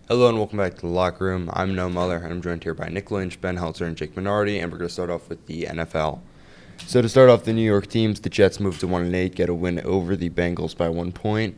Hello and welcome back to the Locker Room. I'm Noah Muller, and I'm joined here by Nick Lynch, Ben Heltzer, and Jake Minardi, and we're going to start off with the NFL. So to start off the New York teams, the Jets moved to 1-8, get a win over the Bengals by 1 point.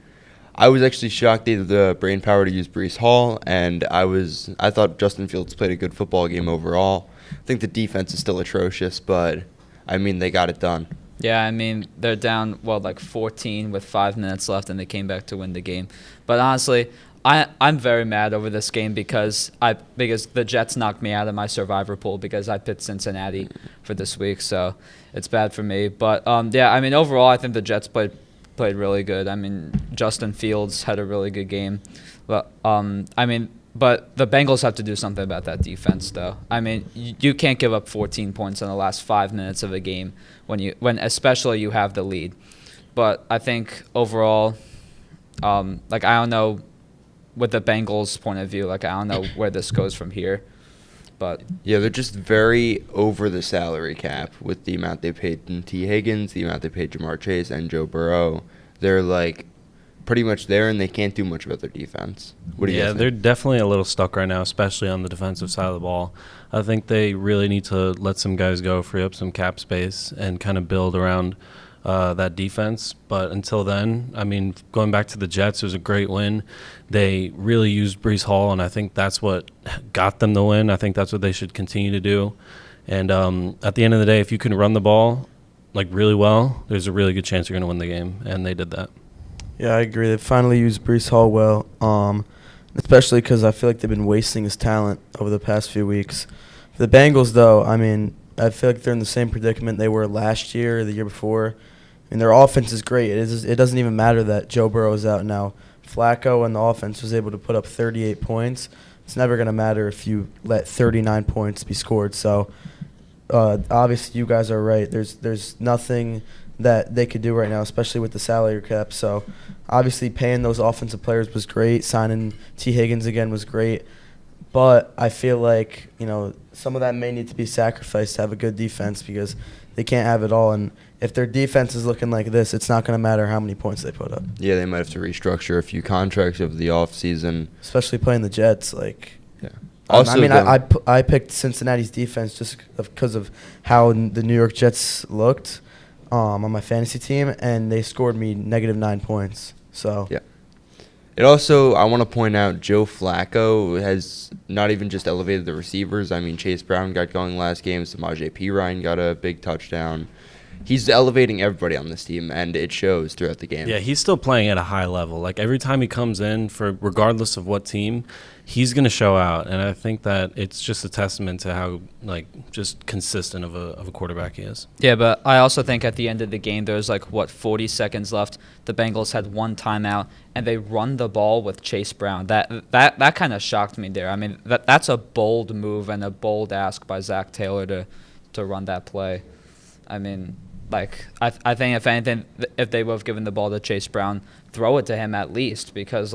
I was actually shocked they had the brain power to use Breece Hall, and I thought Justin Fields played a good football game overall. I think the defense is still atrocious, but they got it done. Yeah, they're down, 14 with 5 minutes left, and they came back to win the game. But honestly, I'm very mad over this game because the Jets knocked me out of my survivor pool because I picked Cincinnati for this week, so it's bad for me. But overall, I think the Jets played really good. Justin Fields had a really good game, but but the Bengals have to do something about that defense, though. You can't give up 14 points in the last 5 minutes of a game when especially you have the lead. But I think overall, I don't know. With the Bengals' point of view, I don't know where this goes from here. But yeah, they're just very over the salary cap with the amount they paid T. Higgins, the amount they paid Jamar Chase, and Joe Burrow. They're pretty much there, and they can't do much about their defense. What do you guys think? They're definitely a little stuck right now, especially on the defensive side of the ball. I think they really need to let some guys go, free up some cap space, and kind of build around that defense. But until then, going back to the Jets, it was a great win. They really used Breece Hall, and I think that's what got them the win. I think that's what they should continue to do. And at the end of the day, if you can run the ball really well, there's a really good chance you're going to win the game, and they did that. Yeah, I agree. They finally used Breece Hall well, especially because I feel like they've been wasting his talent over the past few weeks. For the Bengals, though, I feel like they're in the same predicament they were last year or the year before. Their offense is great. It doesn't even matter that Joe Burrow is out now. Flacco and the offense was able to put up 38 points. It's never going to matter if you let 39 points be scored. So, obviously, you guys are right. There's nothing that they could do right now, especially with the salary cap. So, obviously, paying those offensive players was great. Signing T. Higgins again was great. But I feel like, some of that may need to be sacrificed to have a good defense because they can't have it all. And if their defense is looking like this, it's not going to matter how many points they put up. Yeah, they might have to restructure a few contracts over the offseason. Especially playing the Jets. Yeah. Also, I picked Cincinnati's defense just because of how the New York Jets looked on my fantasy team, and they scored me -9 points. So yeah. I want to point out Joe Flacco has not even just elevated the receivers. Chase Brown got going last game. Samaje Perine got a big touchdown. He's elevating everybody on this team, and it shows throughout the game. Yeah, he's still playing at a high level. Every time he comes in, regardless of what team, he's going to show out. And I think that it's just a testament to how just consistent of a quarterback he is. yeah, but I also think at the end of the game, there was 40 seconds left. The Bengals had one timeout, and they run the ball with Chase Brown. That kind of shocked me there. That's a bold move and a bold ask by Zach Taylor to run that play. I think if anything, if they would have given the ball to Chase Brown, throw it to him at least because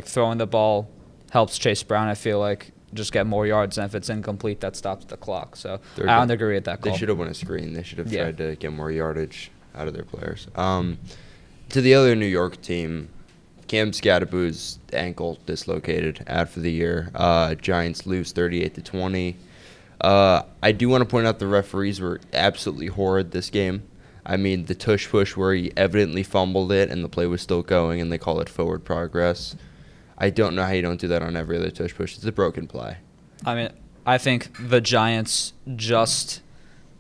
throwing the ball helps Chase Brown. I feel just get more yards, and if it's incomplete, that stops the clock. So I don't agree with that call. They should have won a screen. They should have tried to get more yardage out of their players. To the other New York team, Cam Scadaboo's ankle dislocated out for the year. Giants lose 38-20. I do want to point out the referees were absolutely horrid this game. The tush push where he evidently fumbled it and the play was still going and they call it forward progress. I don't know how you don't do that on every other tush push. It's a broken play. I think the Giants just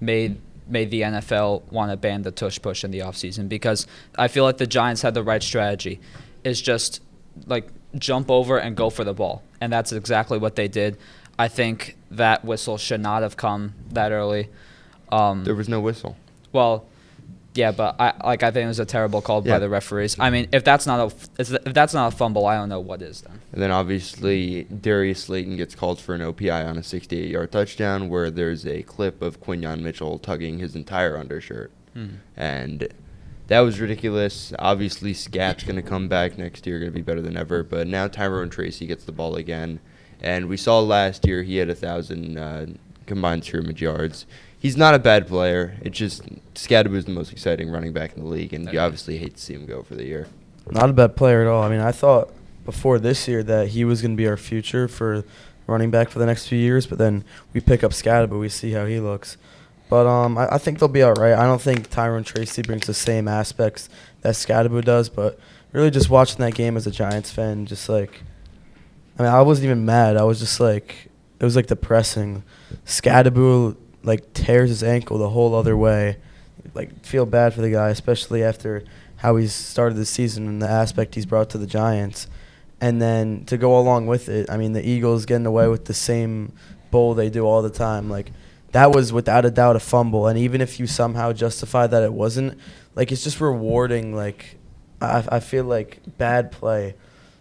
made the NFL want to ban the tush push in the offseason because I feel like the Giants had the right strategy. It's just jump over and go for the ball. And that's exactly what they did. I think that whistle should not have come that early. There was no whistle. Well, yeah, but I think it was a terrible call by the referees. If that's not a fumble, I don't know what is then. And then obviously Darius Slayton gets called for an OPI on a 68-yard touchdown where there's a clip of Quinyon Mitchell tugging his entire undershirt. And that was ridiculous. Obviously Scat's going to come back next year, going to be better than ever. But now Tyrone Tracy gets the ball again. And we saw last year he had 1,000 combined scrimmage yards. He's not a bad player. It's just Scadaboo's the most exciting running back in the league, and you obviously hate to see him go for the year. Not a bad player at all. I thought before this year that he was going to be our future for running back for the next few years, but then we pick up Scadaboo. We see how he looks. But I think they'll be all right. I don't think Tyrone Tracy brings the same aspects that Scadaboo does, but really just watching that game as a Giants fan, just like, I mean, I wasn't even mad. I was just like, it was like depressing. Scadaboo like tears his ankle the whole other way. Like, feel bad for the guy, especially after how he's started the season and the aspect he's brought to the Giants. And then to go along with it, I mean, the Eagles getting away with the same bull they do all the time. Like, that was without a doubt a fumble. And even if you somehow justify that it wasn't, like, it's just rewarding. Like, I feel like bad play.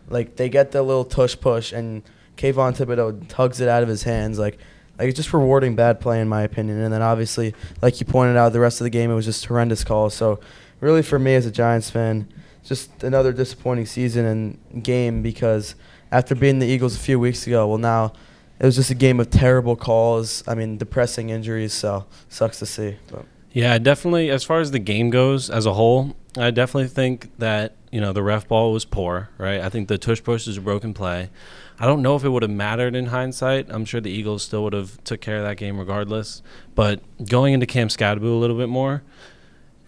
Like, they get the little tush push, and Kayvon Thibodeau tugs it out of his hands. Like it's just rewarding bad play, in my opinion. And then obviously, like you pointed out, the rest of the game, it was just horrendous calls. So really, for me as a Giants fan, just another disappointing season and game, because after beating the Eagles a few weeks ago, well, now it was just a game of terrible calls. I mean, depressing injuries, so sucks to see. But. Yeah, definitely. As far as the game goes as a whole, I definitely think that, the ref ball was poor, right? I think the tush push is a broken play. I don't know if it would have mattered in hindsight. I'm sure the Eagles still would have took care of that game regardless. But going into Cam Scadaboo a little bit more,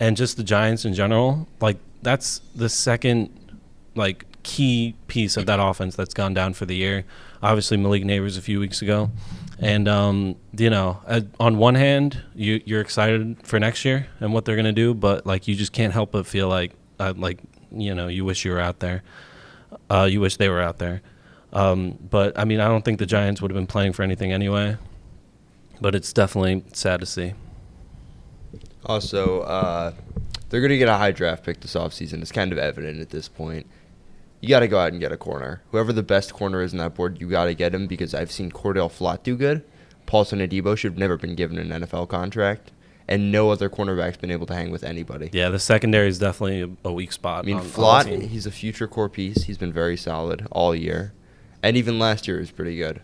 and just the Giants in general, like, that's the second, like, key piece of that offense that's gone down for the year. Obviously, Malik Neighbors a few weeks ago. And, on one hand, you're excited for next year and what they're going to do, but, like, you just can't help but feel like, you wish you were out there. You wish they were out there. But, I mean, I don't think the Giants would have been playing for anything anyway. But it's definitely sad to see. Also, they're going to get a high draft pick this offseason. It's kind of evident at this point. You got to go out and get a corner. Whoever the best corner is on that board, you got to get him, because I've seen Cordell Flott do good. Paulson Adebo should have never been given an NFL contract, and no other cornerback's been able to hang with anybody. Yeah, the secondary is definitely a weak spot. I mean, Flott, he's a future core piece. He's been very solid all year, and even last year was pretty good.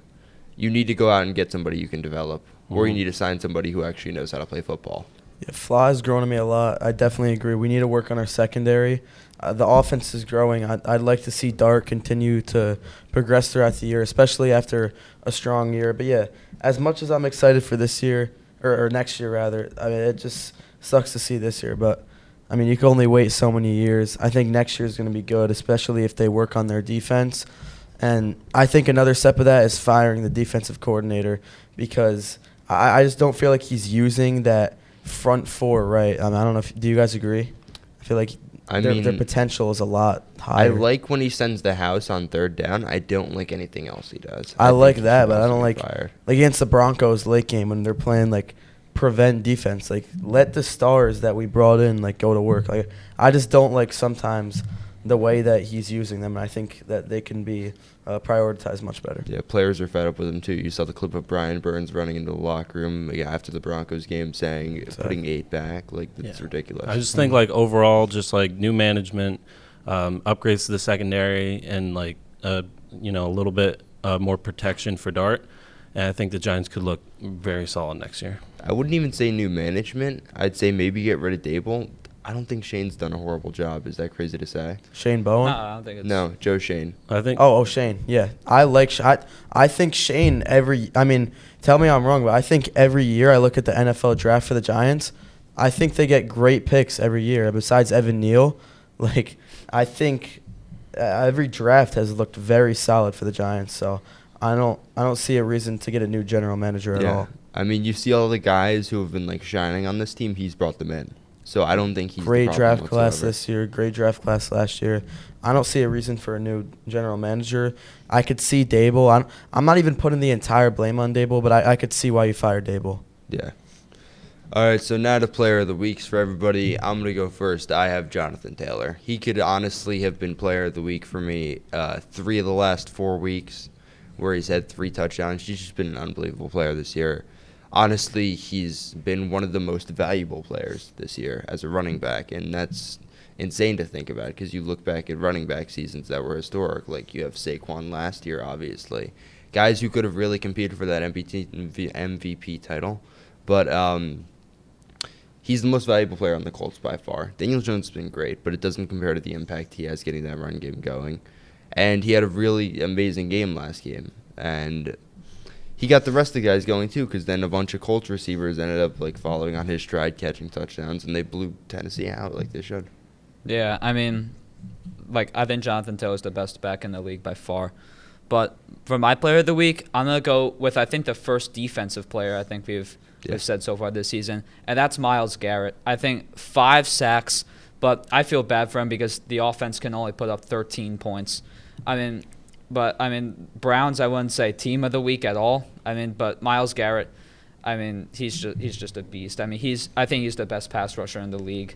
You need to go out and get somebody you can develop, or you need to sign somebody who actually knows how to play football. Yeah, Fly's growing on me a lot. I definitely agree. We need to work on our secondary. The offense is growing. I'd like to see Dart continue to progress throughout the year, especially after a strong year. But, yeah, as much as I'm excited for this year, or next year rather, I mean, it just sucks to see this year. But, I mean, you can only wait so many years. I think next year is going to be good, especially if they work on their defense. And I think another step of that is firing the defensive coordinator, because I just don't feel like he's using that front four right. I mean, I don't know do you guys agree? I feel like their potential is a lot higher. I like when he sends the house on third down. I don't like anything else he does. I like that, but I don't like against the Broncos late game when they're playing like prevent defense. Like, let the stars that we brought in like go to work. Like, I just don't like sometimes the way that he's using them. And I think that they can be prioritized much better. Yeah, players are fed up with him too. You saw the clip of Brian Burns running into the locker room after the Broncos game saying putting 8 back. Like, that's ridiculous. I just think, like, overall, just like new management, upgrades to the secondary, and like a little bit more protection for Dart. And I think the Giants could look very solid next year. I wouldn't even say new management. I'd say maybe get rid of Dable. I don't think Shane's done a horrible job. Is that crazy to say? Shane Bowen? I don't think it's... No, Joe Shane. I think. Oh, Shane. Yeah, I like. I think Shane I mean, tell me I'm wrong, but I think every year I look at the NFL draft for the Giants. I think they get great picks every year. Besides Evan Neal, like, I think every draft has looked very solid for the Giants. So I don't see a reason to get a new general manager at all. I mean, you see all the guys who have been like shining on this team. He's brought them in. So I don't think he's great the draft class whatsoever. this year. Great draft class last year. I don't see a reason for a new general manager. I could see Dable. I'm not even putting the entire blame on Dable, but I could see why you fired Dable. Yeah. All right, so now to player of the weeks for everybody. I'm going to go first. I have Jonathan Taylor. He could honestly have been player of the week for me 3 of the last 4 weeks where he's had 3 touchdowns. He's just been an unbelievable player this year. Honestly, he's been one of the most valuable players this year as a running back, and that's insane to think about because you look back at running back seasons that were historic. Like, you have Saquon last year, obviously. Guys who could have really competed for that MVP title. But he's the most valuable player on the Colts by far. Daniel Jones has been great, but it doesn't compare to the impact he has getting that run game going. and he had a really amazing game last game. And he got the rest of the guys going too, because then a bunch of Colts receivers ended up like following on his stride, catching touchdowns, and they blew Tennessee out like they should. Yeah, I mean, like I think Jonathan Taylor's the best back in the league by far. But for my player of the week, I'm gonna go with I think the first defensive player I think we've said so far this season, and that's Myles Garrett. I think 5 sacks, but I feel bad for him because the offense can only put up 13 points. Browns I wouldn't say team of the week at all. But Myles Garrett, he's just a beast. I think he's the best pass rusher in the league,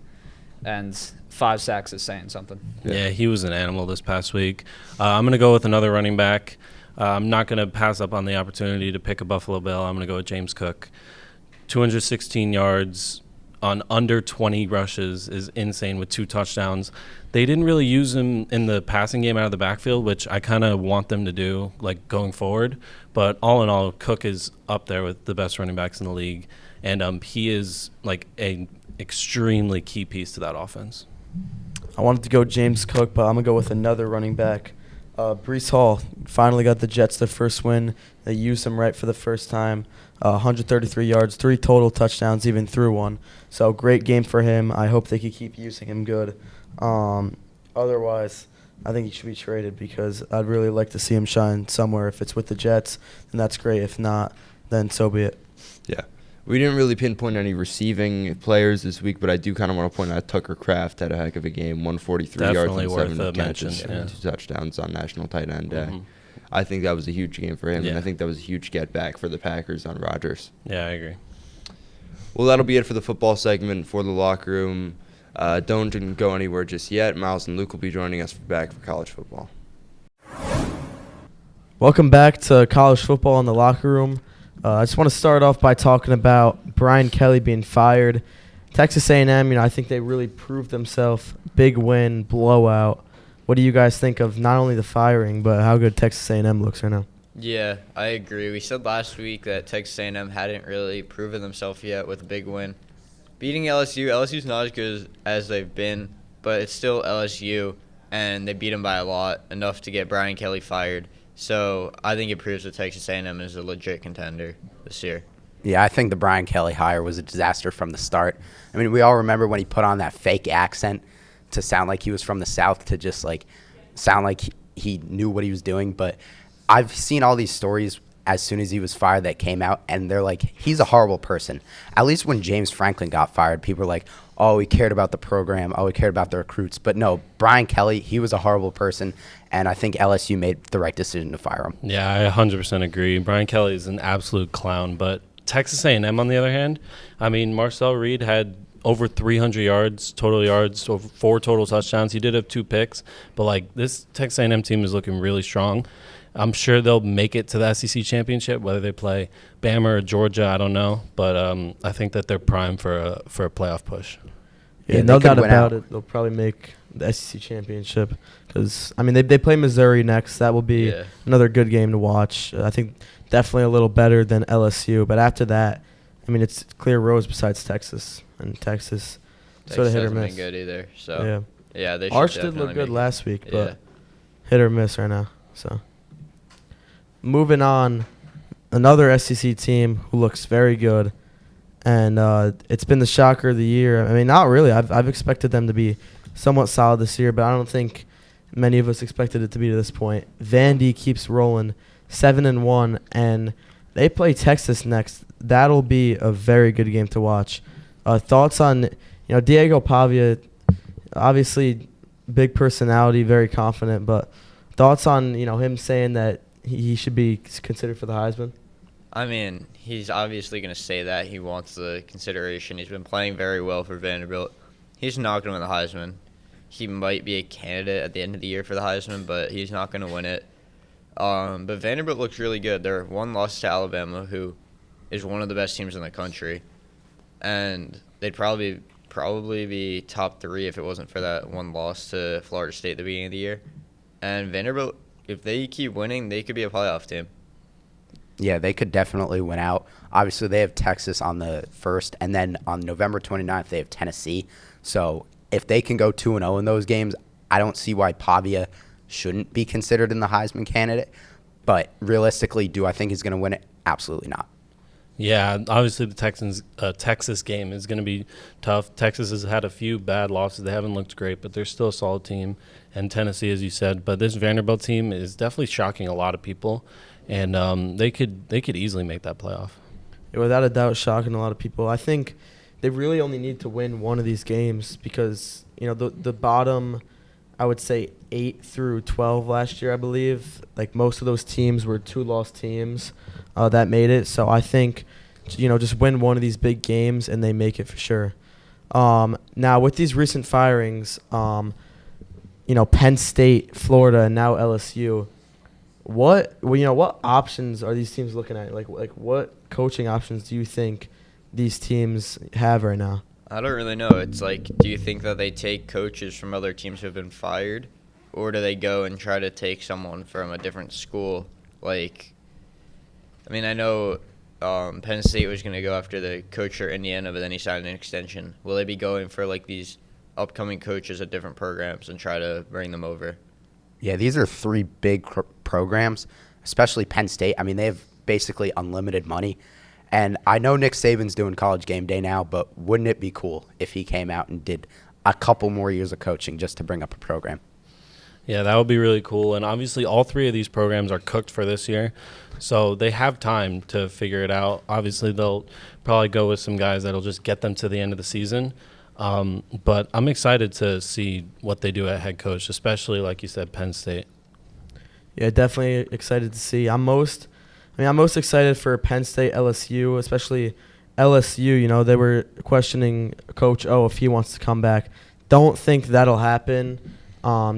and 5 sacks is saying something. Yeah, he was an animal this past week. I'm going to go with another running back. I'm not going to pass up on the opportunity to pick a Buffalo Bill. I'm going to go with James Cook. 216 yards on under 20 rushes is insane with 2 touchdowns. They didn't really use him in the passing game out of the backfield, which I kind of want them to do like going forward. But all in all, Cook is up there with the best running backs in the league, and he is like a extremely key piece to that offense. I wanted to go James Cook, but I'm going to go with another running back. Breece Hall finally got the Jets their first win. They used him right for the first time. 133 yards, 3 total touchdowns, even threw one. So great game for him. I hope they could keep using him good. Otherwise, I think he should be traded because I'd really like to see him shine somewhere. If it's with the Jets, then that's great. If not, then so be it. Yeah. We didn't really pinpoint any receiving players this week, but I do kind of want to point out Tucker Kraft had a heck of a game, 143 Definitely yards and 7 worth a catches, mention, 2 touchdowns on National Tight End Day. I think that was a huge game for him, and I think that was a huge get back for the Packers on Rodgers. Yeah, I agree. Well, that'll be it for the football segment for the locker room. Don't go anywhere just yet. Miles and Luke will be joining us back for college football. Welcome back to college football in the locker room. I just want to start off by talking about Brian Kelly being fired. Texas A&M, I think they really proved themselves. Big win, blowout. What do you guys think of not only the firing, but how good Texas A&M looks right now? Yeah, I agree. We said last week that Texas A&M hadn't really proven themselves yet with a big win. Beating LSU, LSU's not as good as they've been, but it's still LSU, and they beat them by a lot, enough to get Brian Kelly fired. So I think it proves that Texas A&M is a legit contender this year. Yeah, I think the Brian Kelly hire was a disaster from the start. We all remember when he put on that fake accent to sound like he was from the South to just sound like he knew what he was doing. But I've seen all these stories as soon as he was fired that came out, and they're like, he's a horrible person. At least when James Franklin got fired, people were like, oh, he cared about the program, oh, he cared about the recruits. But no, Brian Kelly, he was a horrible person, and I think LSU made the right decision to fire him. Yeah, I 100% agree. Brian Kelly is an absolute clown. But Texas A&M, on the other hand, Marcel Reed had over 300 yards, total yards, over 4 total touchdowns. He did have 2 picks, but this Texas A&M team is looking really strong. I'm sure they'll make it to the SEC championship, whether they play Bama or Georgia, I don't know. But I think that they're primed for a playoff push. Yeah, no doubt about it. They'll probably make the SEC championship because, they play Missouri next. That will be another good game to watch. I think definitely a little better than LSU. But after that, it's clear roads besides Texas. And Texas sort of hit or miss. Hasn't been good either. So yeah, they should Arch did look good last week, but hit or miss right now. So moving on, another SEC team who looks very good, and it's been the shocker of the year. Not really. I've expected them to be somewhat solid this year, but I don't think many of us expected it to be to this point. Vandy keeps rolling, 7-1, and they play Texas next. That'll be a very good game to watch. Thoughts on, Diego Pavia, obviously big personality, very confident, but thoughts on, him saying that he should be considered for the Heisman? He's obviously going to say that. He wants the consideration. He's been playing very well for Vanderbilt. He's not going to win the Heisman. He might be a candidate at the end of the year for the Heisman, but he's not going to win it. But Vanderbilt looks really good. They're 1 loss to Alabama, who is one of the best teams in the country. And they'd probably be top 3 if it wasn't for that 1 loss to Florida State at the beginning of the year. And Vanderbilt, if they keep winning, they could be a playoff team. Yeah, they could definitely win out. Obviously, they have Texas on the 1st, and then on November 29th, they have Tennessee. So if they can go 2-0 in those games, I don't see why Pavia shouldn't be considered in the Heisman candidate. But realistically, do I think he's going to win it? Absolutely not. Yeah, obviously the Texas game is going to be tough. Texas has had a few bad losses. They haven't looked great, but they're still a solid team. And Tennessee, as you said. But this Vanderbilt team is definitely shocking a lot of people, and they could easily make that playoff. Yeah, without a doubt, shocking a lot of people. I think they really only need to win one of these games because, the bottom, I would say 8 through 12 last year, I believe, like most of those teams were 2-loss teams that made it. So I think, just win one of these big games and they make it for sure. Now, with these recent firings, Penn State, Florida, and now LSU, what options are these teams looking at? Like what coaching options do you think these teams have right now? I don't really know. It's like, do you think that they take coaches from other teams who have been fired, or do they go and try to take someone from a different school? Like, I mean, I know Penn State was going to go after the coach for Indiana, but then he signed an extension. Will they be going for, like, these upcoming coaches at different programs and try to bring them over? Yeah, these are 3 big programs, especially Penn State. I mean, they have basically unlimited money. And I know Nick Saban's doing College Game Day now, but wouldn't it be cool if he came out and did a couple more years of coaching just to bring up a program? Yeah, that would be really cool. And obviously all 3 of these programs are cooked for this year, so they have time to figure it out. Obviously they'll probably go with some guys that'll just get them to the end of the season. But I'm excited to see what they do at head coach, especially, like you said, Penn State. Yeah, definitely excited to see. I'm most excited for Penn State, LSU, especially LSU. They were questioning Coach O if he wants to come back. Don't think that'll happen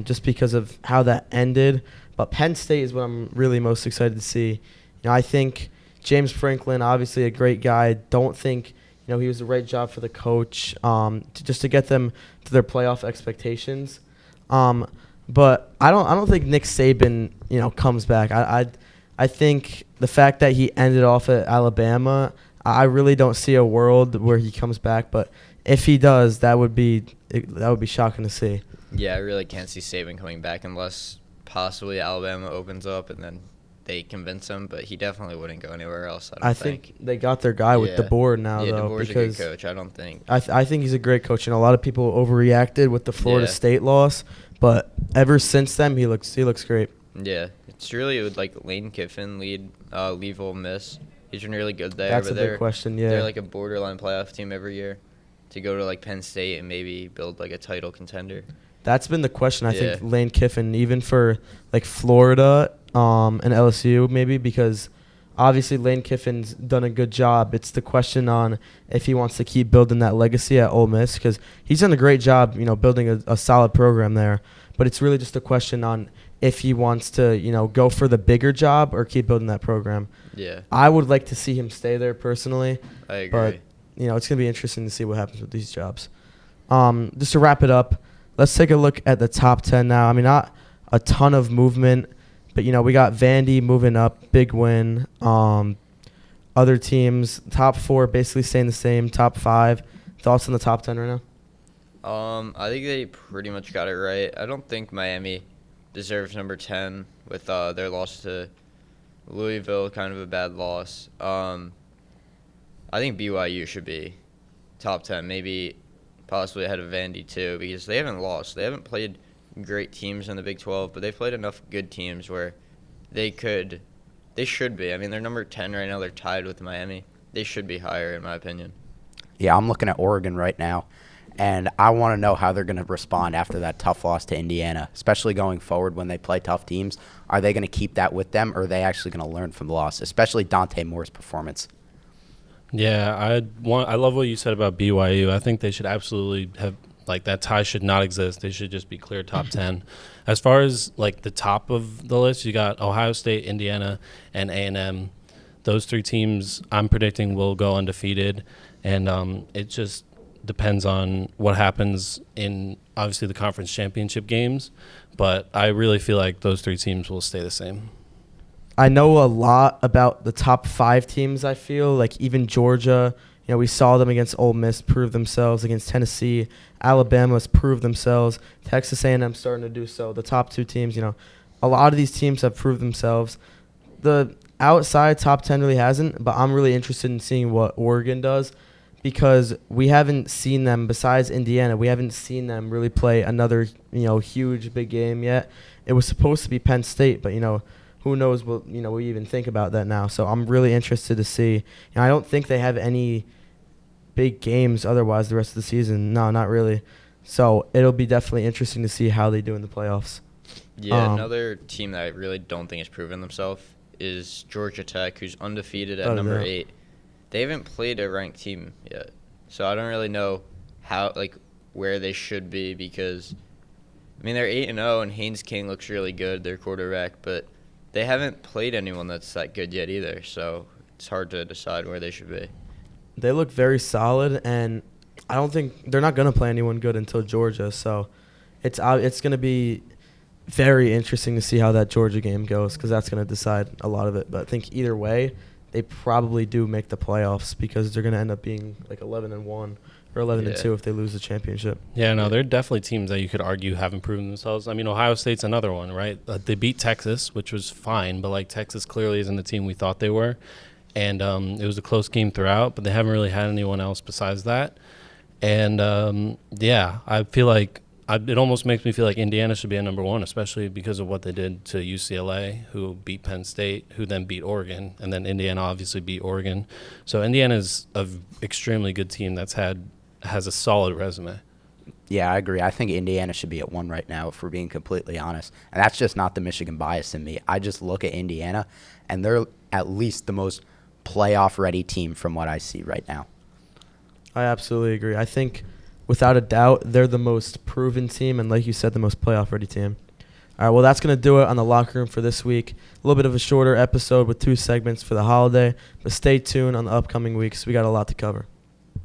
just because of how that ended. But Penn State is what I'm really most excited to see. I think James Franklin, obviously a great guy. Don't think he was the right job for the coach to get them to their playoff expectations. But I don't think Nick Saban comes back. I think the fact that he ended off at Alabama, I really don't see a world where he comes back. But if he does, that would be shocking to see. Yeah, I really can't see Saban coming back unless possibly Alabama opens up and then they convince him. But he definitely wouldn't go anywhere else. I think they got their guy with DeBoer now, though. DeBoer's because a good coach. I don't think. I think he's a great coach, and a lot of people overreacted with the Florida State loss. But ever since then, he looks great. Yeah, it's really would like Lane Kiffin leave Ole Miss. He's been really good there. That's a big question. Yeah, they're like a borderline playoff team every year. To go to like Penn State and maybe build like a title contender. That's been the question. I think Lane Kiffin, even for like Florida and LSU, maybe, because obviously Lane Kiffin's done a good job. It's the question on if he wants to keep building that legacy at Ole Miss, because he's done a great job, building a solid program there. But it's really just a question on if he wants to, go for the bigger job or keep building that program. Yeah. I would like to see him stay there personally. I agree. But, it's going to be interesting to see what happens with these jobs. Just to wrap it up, let's take a look at the top 10 now. I mean, not a ton of movement, but, we got Vandy moving up, big win. Other teams, top 4 basically staying the same, top 5. Thoughts on the top 10 right now? I think they pretty much got it right. I don't think Miami deserves number 10 with their loss to Louisville, kind of a bad loss. I think BYU should be top 10, maybe possibly ahead of Vandy too, because they haven't lost. They haven't played great teams in the Big 12, but they've played enough good teams where they should be. I mean, they're number 10 right now. They're tied with Miami. They should be higher, in my opinion. Yeah, I'm looking at Oregon right now, and I want to know how they're going to respond after that tough loss to Indiana, especially going forward when they play tough teams. Are they going to keep that with them, or are they actually going to learn from the loss, especially Dante Moore's performance? Yeah, I love what you said about BYU. I think they should absolutely have, like, that tie should not exist. They should just be clear top 10. As far as, like, the top of the list, you got Ohio State, Indiana, and A&M. Those 3 teams I'm predicting will go undefeated, and it just depends on what happens in, obviously, the conference championship games. But I really feel like those 3 teams will stay the same. I know a lot about the top 5 teams, I feel. Like, even Georgia, We saw them against Ole Miss prove themselves, against Tennessee. Alabama's proved themselves. Texas A&M starting to do so. The top 2 teams, a lot of these teams have proved themselves. The outside top 10 really hasn't, but I'm really interested in seeing what Oregon does, because we haven't seen them, besides Indiana, we haven't seen them really play another, huge big game yet. It was supposed to be Penn State, but, who knows what, we even think about that now. So I'm really interested to see. I don't think they have any big games otherwise the rest of the season. No, not really. So it'll be definitely interesting to see how they do in the playoffs. Yeah, another team that I really don't think has proven themselves is Georgia Tech, who's undefeated at number 8. They haven't played a ranked team yet, so I don't really know where they should be, because they're 8-0 and Haynes King looks really good, their quarterback, but they haven't played anyone that's that good yet either, so it's hard to decide where they should be. They look very solid, and I don't think they're not going to play anyone good until Georgia, so it's going to be very interesting to see how that Georgia game goes, because that's going to decide a lot of it. But I think either way, they probably do make the playoffs, because they're going to end up being like 11-1 or 11-2 if they lose the championship. Yeah, no, they're definitely teams that you could argue haven't proven themselves. Ohio State's another one, right? They beat Texas, which was fine, but Texas clearly isn't the team we thought they were. And it was a close game throughout, but they haven't really had anyone else besides that. And, I feel like it almost makes me feel like Indiana should be at number 1, especially because of what they did to UCLA, who beat Penn State, who then beat Oregon, and then Indiana obviously beat Oregon. So Indiana's an extremely good team has a solid resume. Yeah, I agree. I think Indiana should be at 1 right now, if we're being completely honest. And that's just not the Michigan bias in me. I just look at Indiana, and they're at least the most playoff-ready team from what I see right now. I absolutely agree. I think, without a doubt, they're the most proven team, and like you said, the most playoff-ready team. All right, well, that's going to do it on the Locker Room for this week. A little bit of a shorter episode with 2 segments for the holiday, but stay tuned on the upcoming weeks. We got a lot to cover.